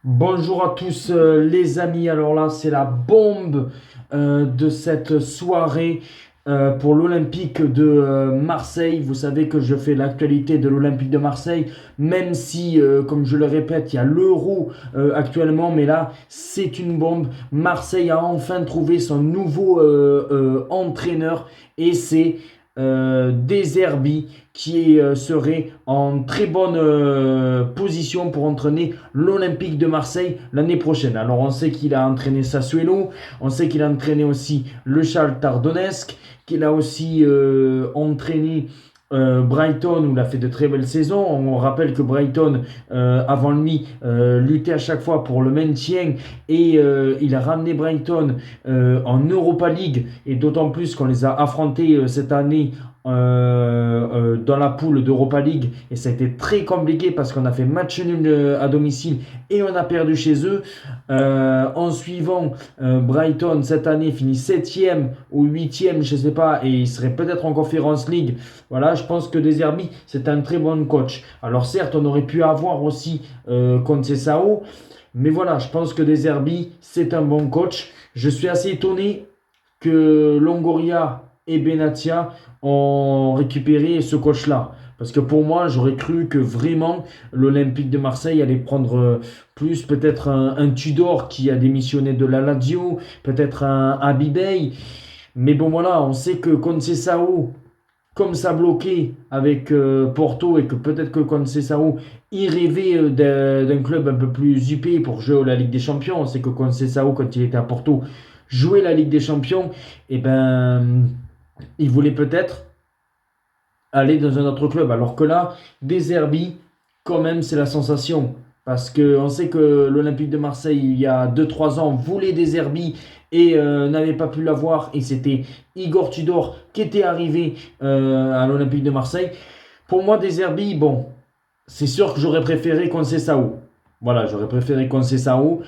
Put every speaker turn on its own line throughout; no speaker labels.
Bonjour à tous les amis, alors là c'est la bombe de cette soirée pour l'Olympique de Marseille. Vous savez que je fais l'actualité de l'Olympique de Marseille, même si comme je le répète il y a l'Euro actuellement, mais là c'est une bombe. Marseille a enfin trouvé son nouveau entraîneur et c'est De Zerbi qui serait en très bonne position pour entraîner l'Olympique de Marseille l'année prochaine. Alors on sait qu'il a entraîné Sassuolo, on sait qu'il a entraîné aussi le Shakhtar Donetsk, qu'il a aussi entraîné Brighton où il a fait de très belles saisons. On rappelle que Brighton, avant lui, luttait à chaque fois pour le maintien et il a ramené Brighton en Europa League et d'autant plus qu'on les a affrontés cette année dans la poule d'Europa League et ça a été très compliqué parce qu'on a fait match nul à domicile et on a perdu chez eux. En suivant, Brighton cette année finit 7e ou 8e, je ne sais pas, et il serait peut-être en Conference League. Voilà, je pense que De Zerbi, c'est un très bon coach. Alors certes, on aurait pu avoir aussi Conceição, mais voilà, je pense que De Zerbi, c'est un bon coach. Je suis assez étonné que Longoria et Benatia ont récupéré ce coach-là. Parce que pour moi, j'aurais cru que vraiment l'Olympique de Marseille allait prendre plus peut-être un Tudor qui a démissionné de la Lazio, peut-être un Abibey. Mais bon voilà, on sait que Conceição, comme ça bloquait avec Porto et que peut-être que Conceição il rêvait d'un club un peu plus huppé pour jouer à la Ligue des Champions. On sait que Conceição, quand il était à Porto, jouait la Ligue des Champions. Et ben, il voulait peut-être aller dans un autre club. Alors que là, De Zerbi, quand même, c'est la sensation. Parce qu'on sait que l'Olympique de Marseille, il y a 2 3 ans, voulait De Zerbi et n'avait pas pu l'avoir. Et c'était Igor Tudor qui était arrivé à l'Olympique de Marseille. Pour moi, De Zerbi, bon, c'est sûr que j'aurais préféré Conceição. Voilà, j'aurais préféré Conceição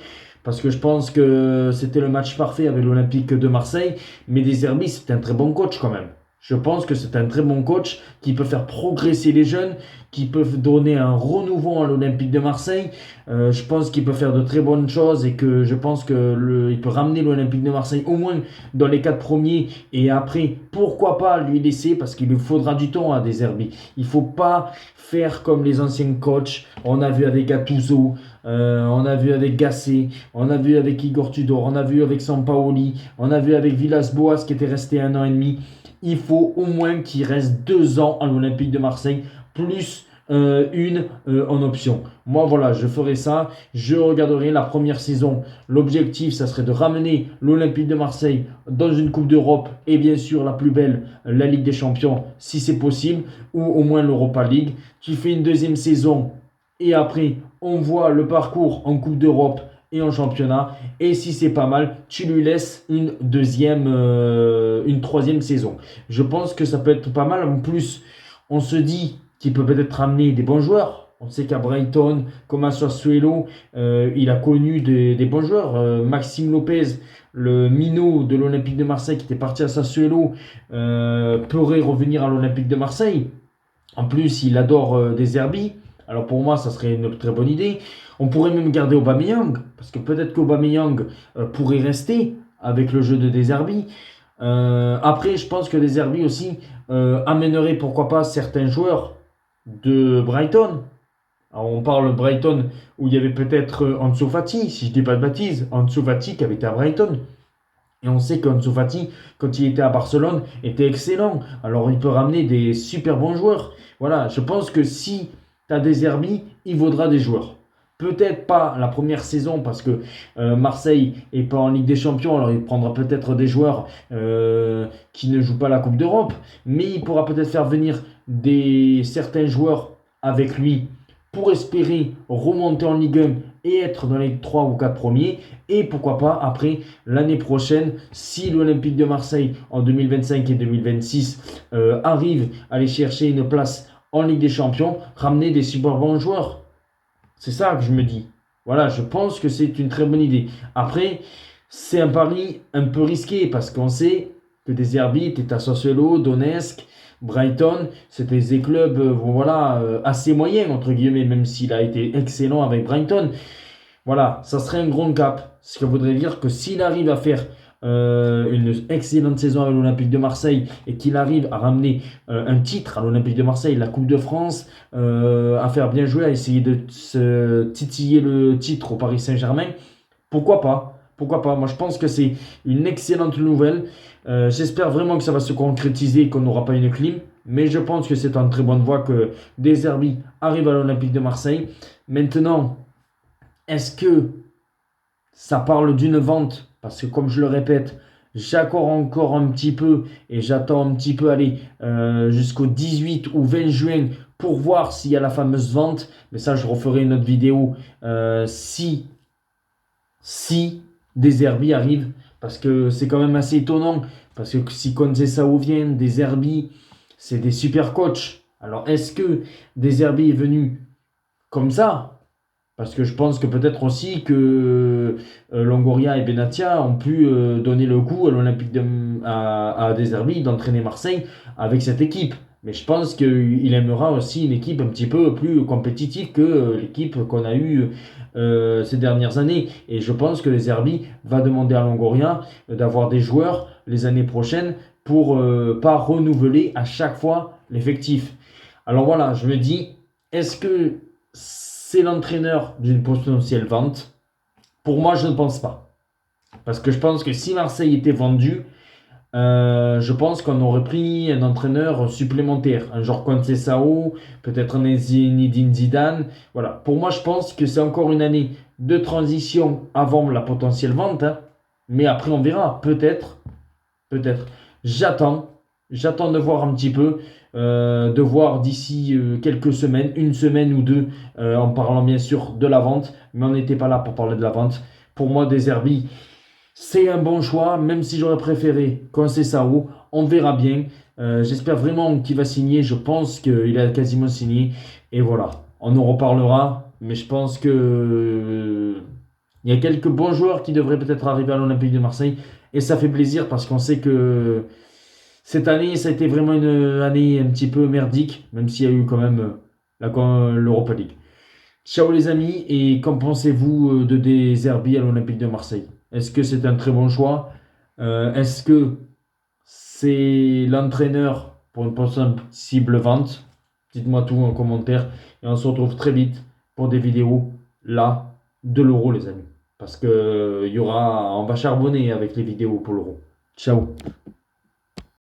parce que je pense que c'était le match parfait avec l'Olympique de Marseille. Mais De Zerbi, c'est un très bon coach quand même. Je pense que c'est un très bon coach qui peut faire progresser les jeunes, qui peut donner un renouveau à l'Olympique de Marseille. Je pense qu'il peut faire de très bonnes choses et que je pense qu'il peut ramener l'Olympique de Marseille au moins dans les 4 premiers. Et après, pourquoi pas lui laisser parce qu'il lui faudra du temps à De Zerbi. Il ne faut pas faire comme les anciens coachs. On a vu avec Gattuso, on a vu avec Gasset, on a vu avec Igor Tudor, on a vu avec Sampaoli, on a vu avec Villas-Boas qui était resté 1 an et demi. Il faut au moins qu'il reste 2 ans à l'Olympique de Marseille, plus une en option. Moi, voilà, je ferai ça. Je regarderai la première saison. L'objectif, ça serait de ramener l'Olympique de Marseille dans une Coupe d'Europe et bien sûr la plus belle, la Ligue des Champions, si c'est possible, ou au moins l'Europa League. Tu fais une deuxième saison et après, on voit le parcours en Coupe d'Europe et en championnat. Et si c'est pas mal, tu lui laisses une troisième saison. Je pense que ça peut être pas mal. En plus, on se dit qu'il peut peut-être ramener des bons joueurs. On sait qu'à Brighton, comme à Sassuolo, il a connu des bons joueurs. Maxime Lopez, le minot de l'Olympique de Marseille qui était parti à Sassuolo, pourrait revenir à l'Olympique de Marseille. En plus, il adore De Zerbi. Alors pour moi, ça serait une très bonne idée. On pourrait même garder Aubameyang, parce que peut-être qu'Aubameyang pourrait rester avec le jeu de De Zerbi. Après, je pense que De Zerbi aussi amènerait, pourquoi pas, certains joueurs de Brighton. Alors, on parle de Brighton où il y avait peut-être Ansu Fati, si je ne dis pas de bêtises, Ansu Fati qui avait été à Brighton. Et on sait qu'Ansu Fati, quand il était à Barcelone, était excellent. Alors il peut ramener des super bons joueurs. Voilà, je pense que si tu as De Zerbi, il vaudra des joueurs. Peut-être pas la première saison parce que Marseille n'est pas en Ligue des Champions, alors il prendra peut-être des joueurs qui ne jouent pas la Coupe d'Europe, mais il pourra peut-être faire venir certains joueurs avec lui pour espérer remonter en Ligue 1 et être dans les 3 ou 4 premiers. Et pourquoi pas après l'année prochaine, si l'Olympique de Marseille en 2025 et 2026 arrive à aller chercher une place en Ligue des Champions, ramener des super bons joueurs. C'est ça que je me dis. Voilà, je pense que c'est une très bonne idée. Après, c'est un pari un peu risqué parce qu'on sait que De Zerbi était à Sassuolo, Donetsk, Brighton, c'était des clubs voilà, assez moyens, entre guillemets, même s'il a été excellent avec Brighton. Voilà, ça serait un grand cap. Ce qui voudrait dire que s'il arrive à faire une excellente saison à l'Olympique de Marseille et qu'il arrive à ramener un titre à l'Olympique de Marseille, la Coupe de France, à faire bien jouer, à essayer de se titiller le titre au Paris Saint-Germain, pourquoi pas? Pourquoi pas? Moi, je pense que c'est une excellente nouvelle. J'espère vraiment que ça va se concrétiser et qu'on n'aura pas une clim. Mais je pense que c'est en très bonne voie que De Zerbi arrive à l'Olympique de Marseille. Maintenant, est-ce que ça parle d'une vente? Parce que comme je le répète, j'accorde encore un petit peu et j'attends un petit peu aller jusqu'au 18 ou 20 juin pour voir s'il y a la fameuse vente. Mais ça, je referai une autre vidéo si De Zerbi arrive. Parce que c'est quand même assez étonnant. Parce que si Conceição vient, De Zerbi, c'est des super coachs. Alors est-ce que De Zerbi est venu comme ça? Parce que je pense que peut-être aussi que Longoria et Benatia ont pu donner le coup à l'Olympique à De Zerbi d'entraîner Marseille avec cette équipe. Mais je pense qu'il aimera aussi une équipe un petit peu plus compétitive que l'équipe qu'on a eue ces dernières années. Et je pense que De Zerbi va demander à Longoria d'avoir des joueurs les années prochaines pour pas renouveler à chaque fois l'effectif. Alors voilà, je me dis, est-ce que c'est l'entraîneur d'une potentielle vente? Pour moi, je ne pense pas. Parce que je pense que si Marseille était vendu, je pense qu'on aurait pris un entraîneur supplémentaire, un genre Conceição, peut-être un Zinedine Zidane. Voilà. Pour moi, je pense que c'est encore une année de transition avant la potentielle vente, hein. Mais après, on verra. Peut-être, peut-être. J'attends. J'attends de voir un petit peu. De voir d'ici quelques semaines, une semaine ou deux, en parlant bien sûr de la vente. Mais on n'était pas là pour parler de la vente. Pour moi, De Zerbi, c'est un bon choix, même si j'aurais préféré Conceição. On verra bien. J'espère vraiment qu'il va signer. Je pense qu'il a quasiment signé. Et voilà, on en reparlera. Mais je pense que il y a quelques bons joueurs qui devraient peut-être arriver à l'Olympique de Marseille. Et ça fait plaisir parce qu'on sait que cette année, ça a été vraiment une année un petit peu merdique, même s'il y a eu quand même l'Europa League. Ciao les amis, et qu'en pensez-vous de De Zerbi à l'Olympique de Marseille? Est-ce que c'est un très bon choix? Est-ce que c'est l'entraîneur pour une possible vente? Dites-moi tout en commentaire et on se retrouve très vite pour des vidéos là de l'euro les amis. Parce que on va charbonner avec les vidéos pour l'euro. Ciao.